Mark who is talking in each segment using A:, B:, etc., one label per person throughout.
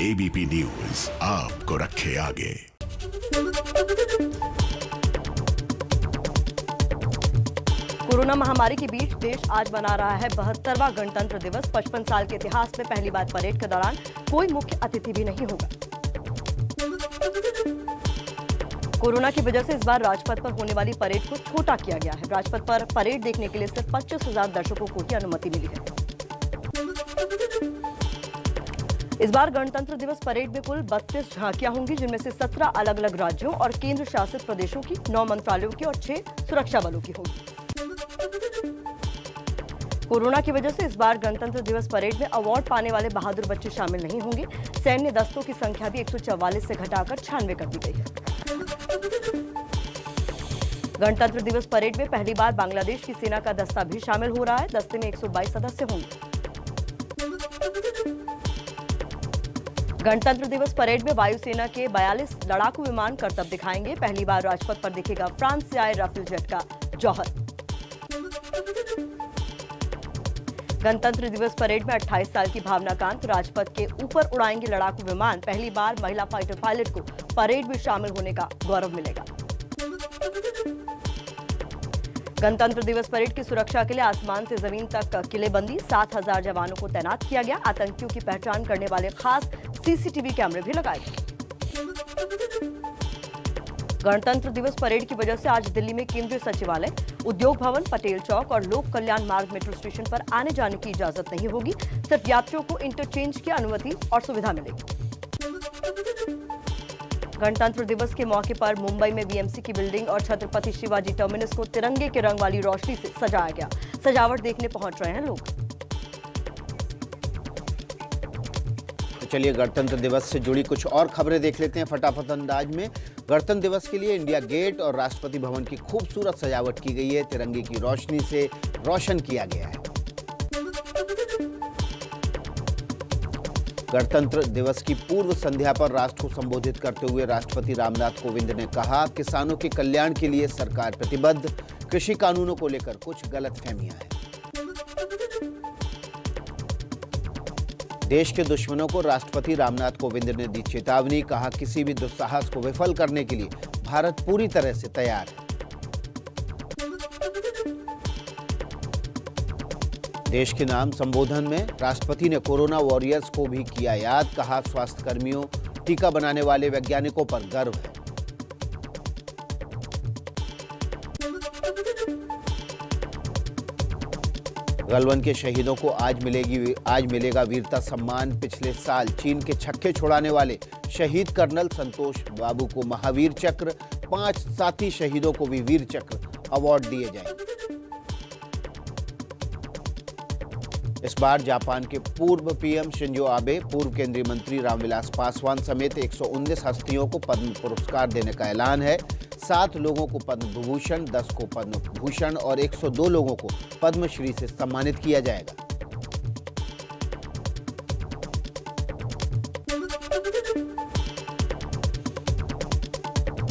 A: ABP news आपको रखे आगे।
B: कोरोना महामारी के बीच देश आज मना रहा है 72वां गणतंत्र दिवस। 55 साल के इतिहास में पहली बार परेड के दौरान कोई मुख्य अतिथि भी नहीं होगा। कोरोना की वजह से इस बार राजपथ पर होने वाली परेड को छोटा किया गया है। राजपथ पर परेड देखने के लिए सिर्फ 25,000 दर्शकों को ही अनुमति मिली है। इस बार गणतंत्र दिवस परेड में कुल 32 झांकियां होंगी, जिनमें से 17 अलग अलग राज्यों और केंद्र शासित प्रदेशों की, 9 मंत्रालयों की और 6 सुरक्षा बलों की होंगी। कोरोना की वजह से इस बार गणतंत्र दिवस परेड में अवार्ड पाने वाले बहादुर बच्चे शामिल नहीं होंगे। सैन्य दस्तों की संख्या भी 144 से घटाकर 96 कर दी गई है। गणतंत्र दिवस परेड में पहली बार बांग्लादेश की सेना का दस्ता भी शामिल हो रहा है। दस्ते में 122 सदस्य होंगे। गणतंत्र दिवस परेड में वायुसेना के 42 लड़ाकू विमान करतब दिखाएंगे। पहली बार राजपथ पर दिखेगा फ्रांस से आए राफेल जेट का जौहर। गणतंत्र दिवस परेड में 28 साल की भावना कांत राजपथ के ऊपर उड़ाएंगे लड़ाकू विमान। पहली बार महिला फाइटर पायलट को परेड में शामिल होने का गौरव मिलेगा। गणतंत्र दिवस परेड की सुरक्षा के लिए आसमान से जमीन तक किलेबंदी, 7,000 जवानों को तैनात किया गया। आतंकियों की पहचान करने वाले खास सीसीटीवी कैमरे भी लगाए गए। गणतंत्र दिवस परेड की वजह से आज दिल्ली में केंद्रीय सचिवालय, उद्योग भवन, पटेल चौक और लोक कल्याण मार्ग मेट्रो स्टेशन पर आने जाने की इजाजत नहीं होगी। सिर्फ यात्रियों को इंटरचेंज की अनुमति और सुविधा मिलेगी। गणतंत्र दिवस के मौके पर मुंबई में बीएमसी की बिल्डिंग और छत्रपति शिवाजी टर्मिनस को तिरंगे के रंग वाली रोशनी से सजाया गया। सजावट देखने पहुंच रहे हैं लोग।
C: तो चलिए गणतंत्र दिवस से जुड़ी कुछ और खबरें देख लेते हैं फटाफट अंदाज में। गणतंत्र दिवस के लिए इंडिया गेट और राष्ट्रपति भवन की खूबसूरत सजावट की गई है। तिरंगे की रोशनी से रोशन किया गया है। गणतंत्र दिवस की पूर्व संध्या पर राष्ट्र को संबोधित करते हुए राष्ट्रपति रामनाथ कोविंद ने कहा, किसानों के कल्याण के लिए सरकार प्रतिबद्ध। कृषि कानूनों को लेकर कुछ गलतफहमियां हैं। देश के दुश्मनों को राष्ट्रपति रामनाथ कोविंद ने दी चेतावनी। कहा, किसी भी दुस्साहस को विफल करने के लिए भारत पूरी तरह से तैयार है। देश के नाम संबोधन में राष्ट्रपति ने कोरोना वॉरियर्स को भी किया याद। कहा, स्वास्थ्य कर्मियों, टीका बनाने वाले वैज्ञानिकों पर गर्व है। गलवान के शहीदों को आज मिलेगा वीरता सम्मान। पिछले साल चीन के छक्के छुड़ाने वाले शहीद कर्नल संतोष बाबू को महावीर चक्र, 5 साथी शहीदों को भी वीर चक्र अवार्ड दिए जाएंगे। इस बार जापान के पूर्व पीएम शिंजो आबे, पूर्व केंद्रीय मंत्री रामविलास पासवान समेत 119 हस्तियों को पद्म पुरस्कार देने का ऐलान है। 7 लोगों को पद्म विभूषण, 10 को पद्म भूषण और 102 लोगों को पद्मश्री से सम्मानित किया जाएगा।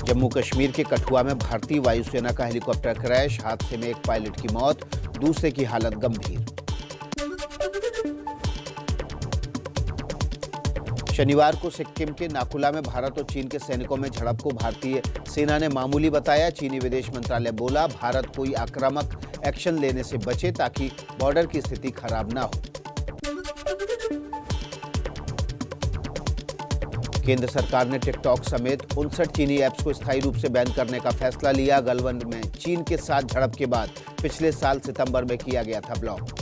C: जम्मू कश्मीर के कठुआ में भारतीय वायुसेना का हेलीकॉप्टर क्रैश, हादसे में एक पायलट की मौत, दूसरे की हालत गंभीर। शनिवार को सिक्किम के नाकुला में भारत और चीन के सैनिकों में झड़प को भारतीय सेना ने मामूली बताया। चीनी विदेश मंत्रालय बोला, भारत कोई आक्रामक एक्शन लेने से बचे ताकि बॉर्डर की स्थिति खराब ना हो। केंद्र सरकार ने टिकटॉक समेत 59 चीनी ऐप्स को स्थायी रूप से बैन करने का फैसला लिया। गलवान में चीन के साथ झड़प के बाद पिछले साल सितंबर में किया गया था ब्लॉक।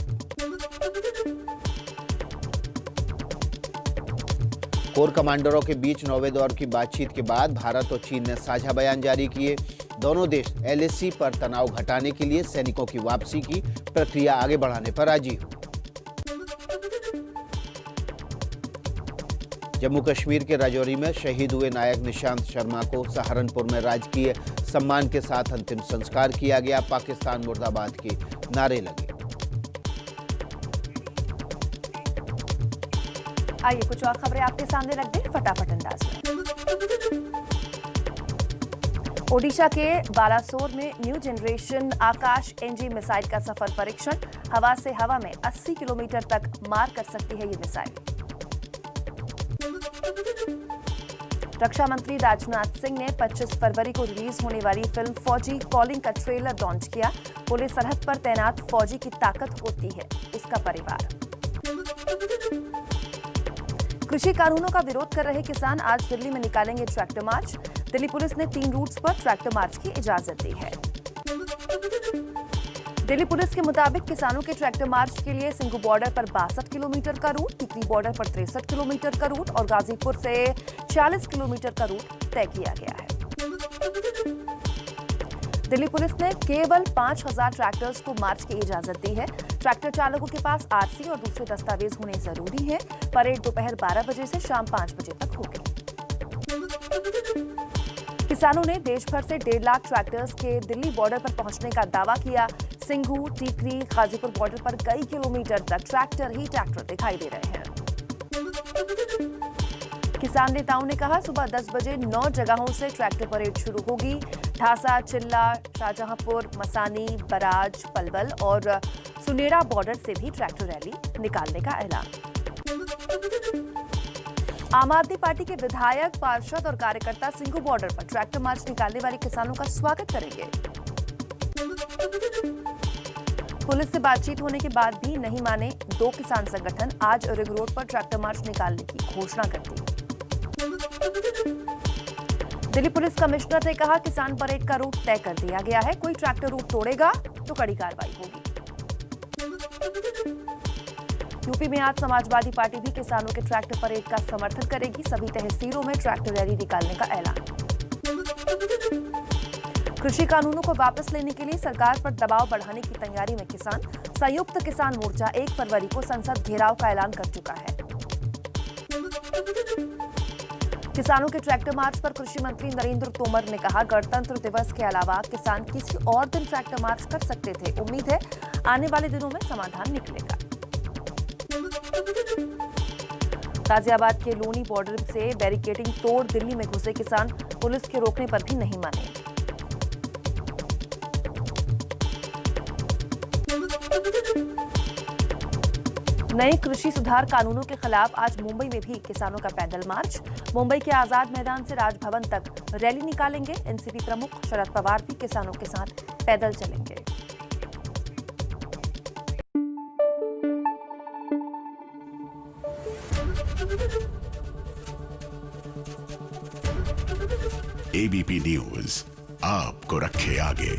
C: कोर कमांडरों के बीच 9वें दौर की बातचीत के बाद भारत और चीन ने साझा बयान जारी किए। दोनों देश एलएसी पर तनाव घटाने के लिए सैनिकों की वापसी की प्रक्रिया आगे बढ़ाने पर राजी हुए। जम्मू कश्मीर के राजौरी में शहीद हुए नायक निशांत शर्मा को सहारनपुर में राजकीय सम्मान के साथ अंतिम संस्कार किया गया। पाकिस्तान मुर्दाबाद के नारे लगे।
D: आइए कुछ और खबरें आपके सामने रख दें फटाफट अंदाज में। ओडिशा के बालासोर में न्यू जनरेशन आकाश एनजी मिसाइल का सफल परीक्षण। हवा से हवा में 80 किलोमीटर तक मार कर सकती है ये मिसाइल। रक्षा मंत्री राजनाथ सिंह ने 25 फरवरी को रिलीज होने वाली फिल्म फौजी कॉलिंग का ट्रेलर लॉन्च किया। बोले, सरहद पर तैनात फौजी की ताकत होती है उसका परिवार। कृषि कानूनों का विरोध कर रहे किसान आज दिल्ली में निकालेंगे ट्रैक्टर मार्च। दिल्ली पुलिस ने 3 रूट्स पर ट्रैक्टर मार्च की इजाजत दी है। दिल्ली पुलिस के मुताबिक किसानों के ट्रैक्टर मार्च के लिए सिंघू बॉर्डर पर 62 किलोमीटर का रूट, टिकरी बॉर्डर पर 63 किलोमीटर का रूट और गाजीपुर से 40 किलोमीटर का रूट तय किया गया है। दिल्ली पुलिस ने केवल 5000 ट्रैक्टर्स को मार्च की इजाजत दी है। ट्रैक्टर चालकों के पास आरसी और दूसरे दस्तावेज होने जरूरी है। परेड दोपहर 12 बजे से शाम 5 बजे तक होगी। किसानों ने देश भर से 1.5 लाख ट्रैक्टर्स के दिल्ली बॉर्डर पर पहुंचने का दावा किया। सिंघू, टीकरी, गाजीपुर बॉर्डर पर कई किलोमीटर तक ट्रैक्टर ही ट्रैक्टर दिखाई दे रहे हैं। किसान नेताओं ने कहा, सुबह 10 बजे 9 जगहों से ट्रैक्टर परेड शुरू होगी। ढासा, चिल्ला, शाहजहांपुर, मसानी, बराज, पलवल और सुनेड़ा बॉर्डर से भी ट्रैक्टर रैली निकालने का ऐलान। आम आदमी पार्टी के विधायक, पार्षद और कार्यकर्ता सिंघू बॉर्डर पर ट्रैक्टर मार्च निकालने वाले किसानों का स्वागत करेंगे। पुलिस से बातचीत होने के बाद भी नहीं माने 2 किसान संगठन आज रिंग रोड पर ट्रैक्टर मार्च निकालने की घोषणा कर दी। दिल्ली पुलिस कमिश्नर ने कहा, किसान परेड का रूट तय कर दिया गया है। कोई ट्रैक्टर रूट तोड़ेगा तो कड़ी कार्रवाई होगी। यूपी में आज समाजवादी पार्टी भी किसानों के ट्रैक्टर परेड का समर्थन करेगी। सभी तहसीलों में ट्रैक्टर रैली निकालने का ऐलान। कृषि कानूनों को वापस लेने के लिए सरकार पर दबाव बढ़ाने की तैयारी में किसान। संयुक्त किसान मोर्चा 1 फरवरी को संसद घेराव का ऐलान कर चुका है। किसानों के ट्रैक्टर मार्च पर कृषि मंत्री नरेंद्र तोमर ने कहा, गणतंत्र दिवस के अलावा किसान किसी और दिन ट्रैक्टर मार्च कर सकते थे। उम्मीद है आने वाले दिनों में समाधान निकलेगा। गाजियाबाद के लोनी बॉर्डर से बैरिकेडिंग तोड़ दिल्ली में घुसे किसान, पुलिस के रोकने पर भी नहीं माने। नए कृषि सुधार कानूनों के खिलाफ आज मुंबई में भी किसानों का पैदल मार्च। मुंबई के आजाद मैदान से राजभवन तक रैली निकालेंगे। एनसीपी प्रमुख शरद पवार भी किसानों के साथ पैदल चलेंगे।
A: एबीपी न्यूज आपको रखे आगे।